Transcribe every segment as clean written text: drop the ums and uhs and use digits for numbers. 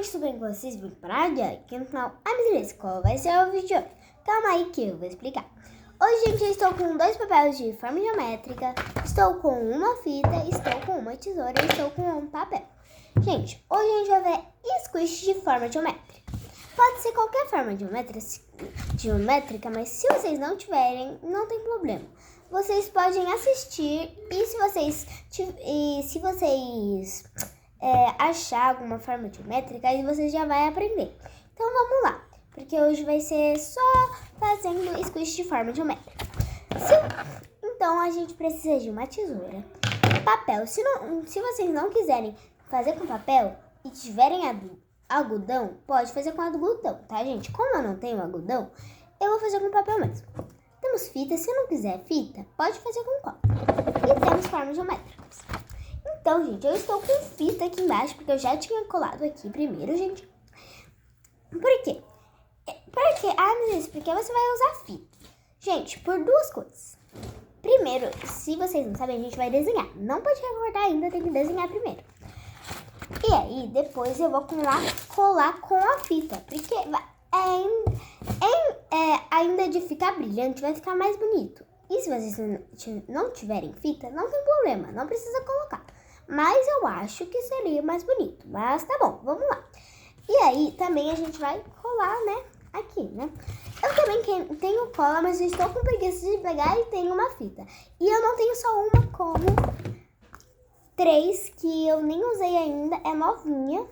gente, tudo bem com vocês? Vim para aqui no canal Amizades. Qual vai ser o vídeo de hoje? Calma aí que eu vou explicar. Hoje, gente, eu estou com 2 papéis de forma geométrica, estou com uma fita, estou com uma tesoura e estou com um papel. Gente, hoje a gente vai ver squish de forma geométrica. Pode ser qualquer forma geométrica, mas se vocês não tiverem, não tem problema. Vocês podem assistir e se vocês achar alguma forma geométrica, aí você já vai aprender. Então vamos lá, porque hoje vai ser só fazendo squish de forma geométrica. Então a gente precisa de uma tesoura, papel. Se vocês não quiserem fazer com papel e tiverem algodão, pode fazer com algodão, tá, gente? Como eu não tenho algodão, eu vou fazer com papel mesmo. Temos fita, se não quiser fita, pode fazer com cola. E temos formas geométricas. Então, gente, eu estou com fita aqui embaixo, porque eu já tinha colado aqui primeiro, gente. Por quê? Porque você vai usar fita. Gente, por duas coisas. Primeiro, se vocês não sabem, a gente vai desenhar. Não pode recortar ainda, tem que desenhar primeiro. E aí, depois eu vou colar com a fita, porque ainda de ficar brilhante, vai ficar mais bonito. E se vocês não tiverem fita, não tem problema, não precisa colocar. Mas eu acho que seria mais bonito. Mas tá bom, vamos lá. E aí, também a gente vai colar, né, aqui, né? Eu também tenho cola, mas eu estou com preguiça de pegar e tenho uma fita. E eu não tenho só uma, como 3, que eu nem usei ainda. É novinha,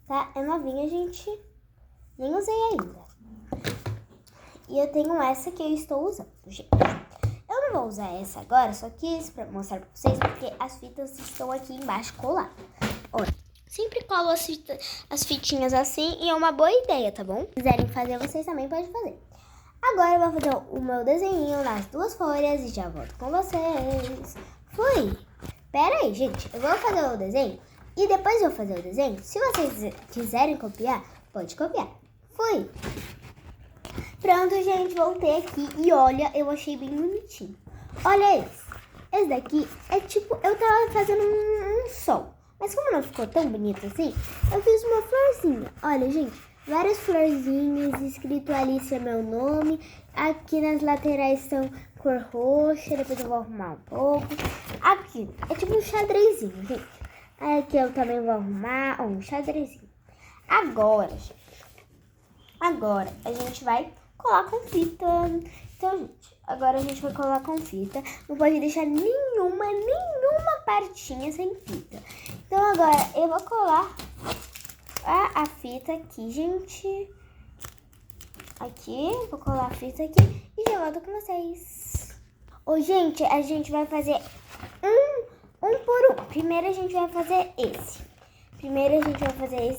tá? É novinha, gente. Nem usei ainda. E eu tenho essa que eu estou usando, gente. Eu não vou usar essa agora, só quis mostrar pra vocês, porque as fitas estão aqui embaixo coladas. Olha, sempre colo as fitinhas assim e é uma boa ideia, tá bom? Se quiserem fazer, vocês também podem fazer. Agora eu vou fazer o meu desenho nas 2 folhas e já volto com vocês. Fui! Pera aí, gente, eu vou fazer o desenho e depois eu vou fazer o desenho. Se vocês quiserem copiar, pode copiar. Fui! Pronto, gente, voltei aqui e olha, eu achei bem bonitinho. Olha esse. Esse daqui é tipo, eu tava fazendo um sol. Mas como não ficou tão bonito assim, eu fiz uma florzinha. Olha, gente, várias florzinhas, escrito Alice é meu nome. Aqui nas laterais são cor roxa, depois eu vou arrumar um pouco. Aqui, é tipo um xadrezinho, gente. Aqui eu também vou arrumar um xadrezinho. Agora, gente, a gente vai colar com fita. Então, gente, agora a gente vai colar com fita. Não pode deixar nenhuma partinha sem fita. Então, agora eu vou colar a fita aqui, gente. Aqui, vou colar a fita aqui e já volto com vocês. Ô, gente, a gente vai fazer um por um. Primeiro a gente vai fazer esse.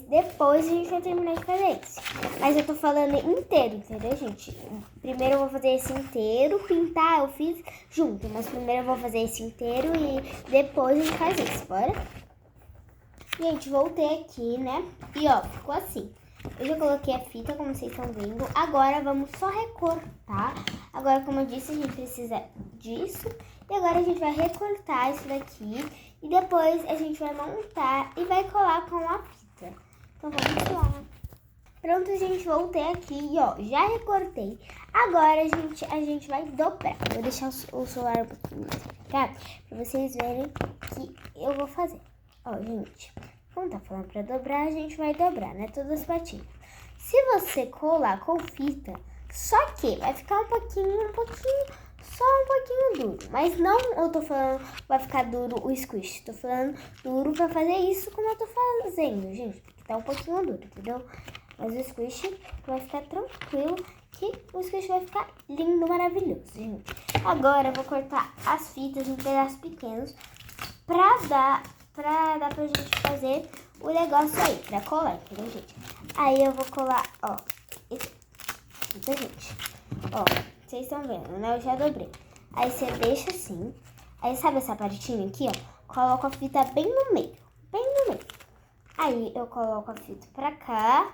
Depois a gente vai terminar de fazer esse. Mas eu tô falando inteiro, entendeu, gente? Primeiro eu vou fazer esse inteiro, pintar eu fiz junto. Mas primeiro eu vou fazer esse inteiro e depois a gente faz esse, bora? Gente, voltei aqui, né? E ó, ficou assim. Eu já coloquei a fita, como vocês estão vendo. Agora vamos só recortar. Agora, como eu disse, a gente precisa disso. E agora a gente vai recortar isso daqui. E depois a gente vai montar e vai colar com a fita. Então vamos lá. Pronto, gente, voltei aqui e ó, já recortei. Agora a gente vai dobrar. Vou deixar o celular um pouquinho mais pra cá, pra vocês verem que eu vou fazer. Ó, gente, como tá falando pra dobrar, a gente vai dobrar, né? Todas as patinhas. Se você colar com fita, só que vai ficar um pouquinho duro. Mas não eu tô falando vai ficar duro o squish. Tô falando duro pra fazer isso como eu tô fazendo, gente. Porque tá um pouquinho duro, entendeu? Mas o squish vai ficar tranquilo, que o squish vai ficar lindo, maravilhoso, gente. Agora eu vou cortar as fitas em pedaços pequenos pra dar pra gente fazer o negócio aí, pra colar, entendeu, gente? Aí eu vou colar, ó, então, gente, ó, vocês estão vendo, né? Eu já dobrei. Aí você deixa assim, aí sabe essa partinha aqui, ó? Coloco a fita bem no meio. Aí eu coloco a fita pra cá,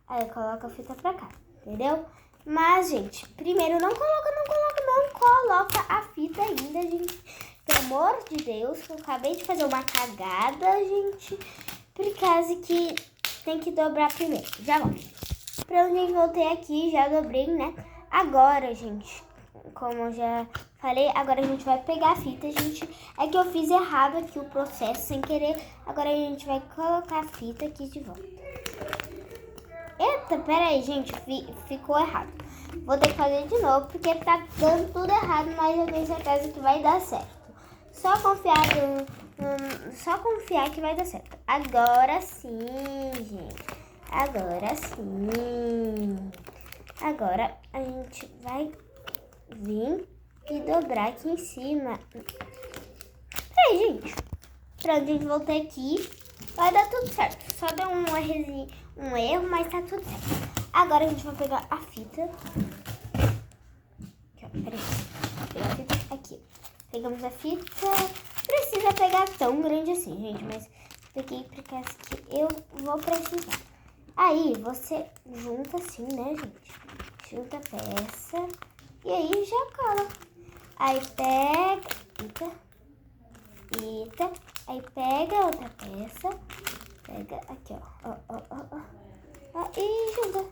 aí eu coloco a fita pra cá, entendeu? Mas, gente, primeiro não coloca a fita ainda, gente. Pelo amor de Deus, que eu acabei de fazer uma cagada, gente. Por causa que tem que dobrar primeiro. Já vamos. Pronto, gente, voltei aqui, já dobrei, né? Agora, gente, como eu já falei, agora a gente vai pegar a fita, gente. É que eu fiz errado aqui o processo, sem querer. Agora a gente vai colocar a fita aqui de volta. Eita, pera aí, gente, ficou errado. Vou ter que fazer de novo, porque tá dando tudo errado, mas eu tenho certeza que vai dar certo. Só confiar que vai dar certo. Agora sim, gente. Agora sim. Agora a gente vai vir e dobrar aqui em cima. Peraí, gente. Pronto, gente, voltei aqui. Vai dar tudo certo. Só deu um erro, mas tá tudo certo. Agora a gente vai pegar a fita. Aqui, ó, peraí. Vou pegar a fita aqui. Pegamos a fita. Precisa pegar tão grande assim, gente, mas peguei porque essa que eu vou precisar. Aí você junta assim, né, gente? Junta a peça e aí já cola. Aí pega, aí pega outra peça, pega aqui, ó, e junta.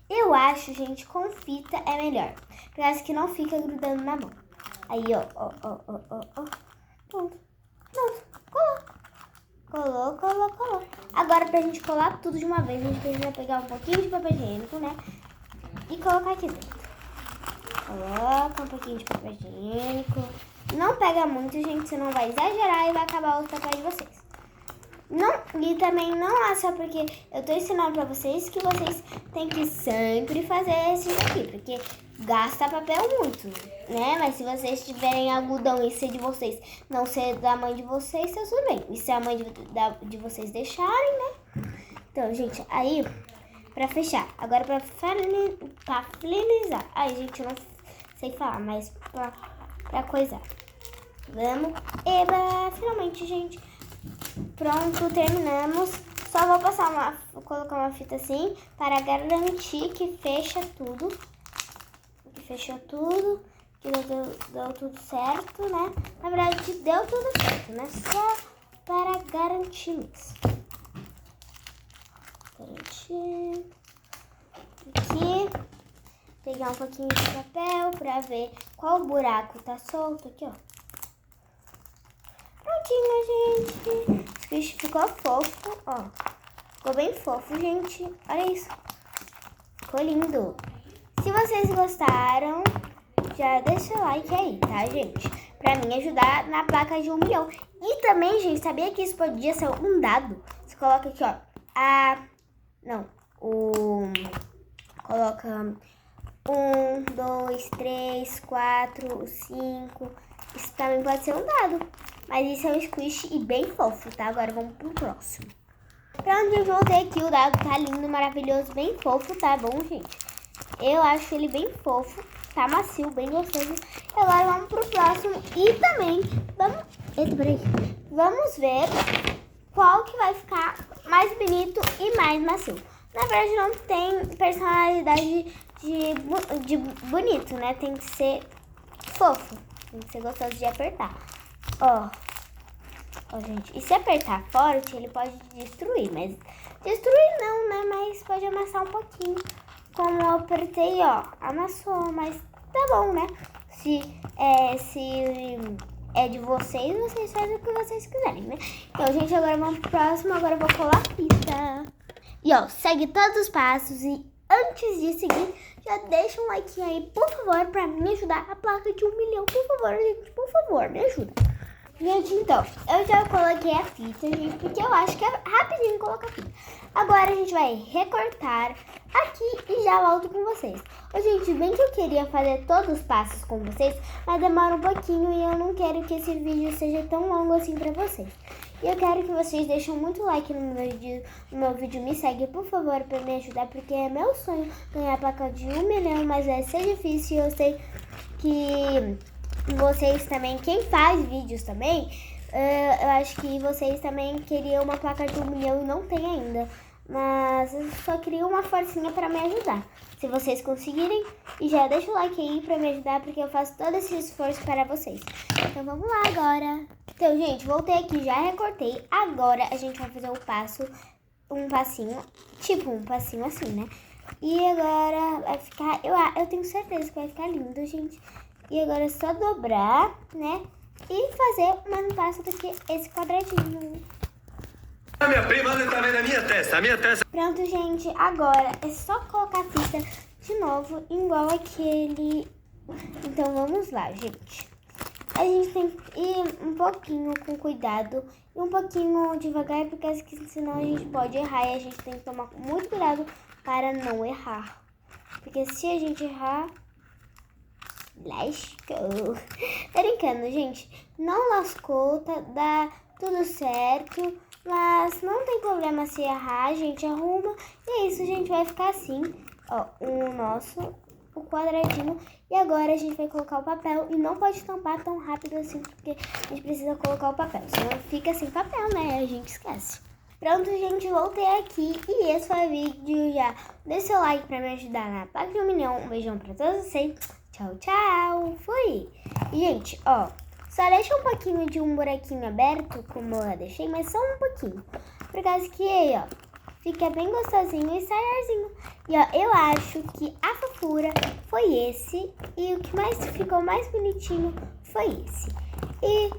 Eu acho, gente, com fita é melhor, porque essa que não fica grudando na mão. Aí, ó. Pronto. Colou. Agora, pra gente colar tudo de uma vez, a gente precisa pegar um pouquinho de papel higiênico, né? E colocar aqui dentro. Coloca um pouquinho de papel higiênico. Não pega muito, gente, senão vai exagerar e vai acabar os papéis de vocês. Não, e também não é só porque eu tô ensinando pra vocês que vocês têm que sempre fazer isso aqui, porque gasta papel muito, né? Mas se vocês tiverem algodão e ser de vocês, não ser da mãe de vocês, tá tudo bem. E se a mãe de vocês deixarem, né? Então, gente, aí, pra fechar. Agora pra finalizar. Ai, gente, eu não sei falar, mas pra coisar. Vamos. Eba, finalmente, gente. Pronto, terminamos. Só vou colocar uma fita assim para garantir que fecha tudo. Que fechou tudo, que deu tudo certo, né? Na verdade, deu tudo certo, né? Só para garantir mesmo. Garantir. Aqui. Pegar um pouquinho de papel para ver qual buraco tá solto aqui, ó. Prontinho, gente. Esse bicho ficou fofo, ó. Ficou bem fofo, gente. Olha isso. Ficou lindo. Se vocês gostaram, já deixa o like aí, tá, gente? Pra mim ajudar na placa de 1 milhão. E também, gente, sabia que isso podia ser um dado? Você coloca aqui, ó. Coloca 1, 2, 3, 4, 5. Isso também pode ser um dado. Mas isso é um squish e bem fofo, tá? Agora vamos pro próximo. Pronto, eu voltei aqui. O dado tá lindo, maravilhoso, bem fofo, tá bom, gente? Eu acho ele bem fofo, tá macio, bem gostoso. E agora vamos pro próximo. E também, vamos ver qual que vai ficar mais bonito e mais macio. Na verdade, não tem personalidade de bonito, né? Tem que ser fofo, tem que ser gostoso de apertar. Ó, gente, e se apertar forte, ele pode destruir, mas destruir não, né? Mas pode amassar um pouquinho. Como eu apertei, ó, amassou, mas tá bom, né? Se é de vocês, vocês fazem o que vocês quiserem, né? Então, gente, agora vamos pro próximo. Agora eu vou colar a fita. E, ó, segue todos os passos. E antes de seguir, já deixa um like aí, por favor, pra me ajudar a placa de 1 milhão. Por favor, gente, por favor, me ajuda. Gente, então, eu já coloquei a fita, gente, porque eu acho que é rapidinho colocar a fita. Agora a gente vai recortar aqui e já volto com vocês. Ô, gente, bem que eu queria fazer todos os passos com vocês, mas demora um pouquinho e eu não quero que esse vídeo seja tão longo assim pra vocês. E eu quero que vocês deixem muito like no meu vídeo, me segue, por favor, pra me ajudar, porque é meu sonho ganhar a placa de 1 milhão, mas vai ser difícil. Eu sei que vocês também, quem faz vídeos também, eu acho que vocês também queriam uma placa de 1 milhão e não tem ainda. Mas eu só queria uma forcinha pra me ajudar. Se vocês conseguirem, e já deixa o like aí pra me ajudar, porque eu faço todo esse esforço para vocês. Então vamos lá agora. Então, gente, voltei aqui, já recortei. Agora a gente vai fazer o passo um passinho, tipo um passinho assim, né? E agora vai ficar, eu tenho certeza que vai ficar lindo, gente. E agora é só dobrar, né? E fazer o mesmo passo do que esse quadradinho. A minha prima tá vendo a minha testa. Pronto, gente. Agora é só colocar a fita de novo, igual aquele. Então vamos lá, gente. A gente tem que ir um pouquinho com cuidado e um pouquinho devagar, porque senão a gente pode errar e a gente tem que tomar muito cuidado para não errar. Porque se a gente errar, lascou. Tá brincando, gente. Não lascou, dá tudo certo. Mas não tem problema se errar, a gente arruma. E é isso, gente, vai ficar assim, ó, o quadradinho. E agora a gente vai colocar o papel. E não pode tampar tão rápido assim, porque a gente precisa colocar o papel. Senão fica sem papel, né? A gente esquece. Pronto, gente, voltei aqui. E esse foi o vídeo já. Deixe seu like pra me ajudar na Paca de 1 milhão. Um beijão pra todos vocês. Tchau, tchau. Fui. E, gente, ó, só deixa um pouquinho de um buraquinho aberto, como eu deixei, mas só um pouquinho. Por causa que aí, ó, fica bem gostosinho e saiarzinho. E, ó, eu acho que a fofura foi esse. E o que ficou mais bonitinho foi esse. E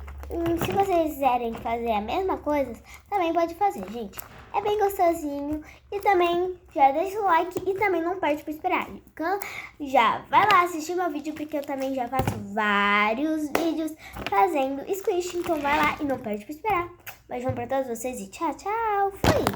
se vocês quiserem fazer a mesma coisa, também pode fazer, gente. É bem gostosinho. E também já deixa o like e também não perde para esperar. Então, já vai lá assistir meu vídeo, porque eu também já faço vários vídeos fazendo squish. Então vai lá e não perde para esperar. Beijão para todos vocês e tchau, tchau. Fui!